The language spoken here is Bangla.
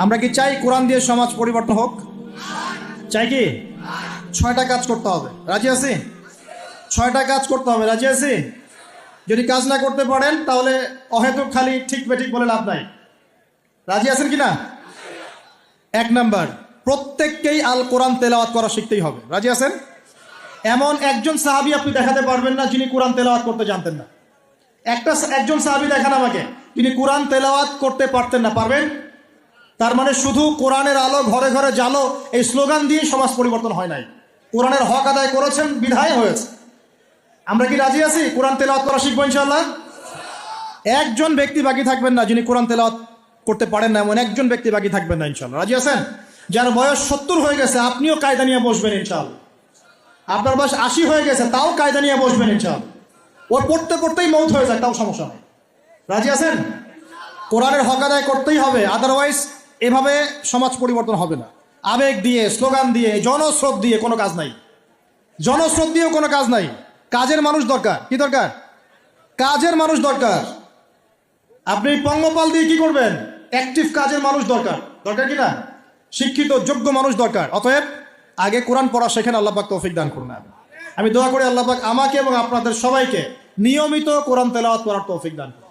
আমরা কি চাই কোরআন দিয়ে সমাজ পরিবর্তন হোক? চাই কি? 6টা কাজ করতে হবে, রাজি আছি? 6টা কাজ করতে হবে, রাজি আছি? যদি কাজ না করতে পারেন তাহলে অহেতুক খালি ঠিক বেঠিক বলে লাভ নাই। রাজি আছেন কি না? 1 নাম্বার, প্রত্যেককেই আল কোরআন তেলাওয়াত করা শিখতেই হবে। রাজি আছেন? এমন একজন সাহাবী আপনি দেখাতে পারবেন না যিনি কোরআন তেলাওয়াত করতে জানতেন না। একজন সাহাবী দেখান আমাকে যিনি কোরআন তেলাওয়াত করতে পারতেন না। পারবেন? তার মানে শুধু কোরআনের আলো ঘরে ঘরে জালো এই স্লোগান দিয়ে সমাজ পরিবর্তন হয় নাই। কোরআনের হক আদায় করেছেন বিধায় হয়েছে। আমরা কি রাজি আছি কোরআন তেলাওয়াত করা শিখবো ইনশাআল্লাহ? একজন ব্যক্তি বাকি থাকবেন না যিনি কোরআন তেলাওয়াত করতে পারেন না, এমন একজন ব্যক্তি বাকি থাকবেন না ইনশাআল্লাহ। রাজি আছেন? যার বয়স 70 হয়ে গেছে আপনিও কায়দা নিয়ে বসবেন ইনশাআল্লাহ। আপনার বয়স 80 হয়ে গেছে তাও কায়দা নিয়ে বসবেন ইনশাআল্লাহ। ওর পড়তে পড়তেই মৌত হয়ে যায় তাও সমস্যা নেই। রাজি আছেন? কোরআনের হক আদায় করতেই হবে, আদারওয়াইজ এভাবে সমাজ পরিবর্তন হবে না। আবেগ দিয়ে, স্লোগান দিয়ে, জনস্রোত দিয়ে কোনো কাজ নাই। জনস্রোত দিয়েও কোনো কাজ নাই। কাজের মানুষ দরকার। কি দরকার? কাজের মানুষ দরকার। আপনি পঙ্গপাল দিয়ে কি করবেন? অ্যাক্টিভ কাজের মানুষ দরকার। দরকার কি না? শিক্ষিত যোগ্য মানুষ দরকার। অতএব আগে কোরআন পড়া শেখেন, আল্লাহ পাক তৌফিক দান করুন। আমি দোয়া করি আল্লাহ পাক আমাকে এবং আপনাদের সবাইকে নিয়মিত কোরআন তেলাওয়াত করার তৌফিক দান করুন।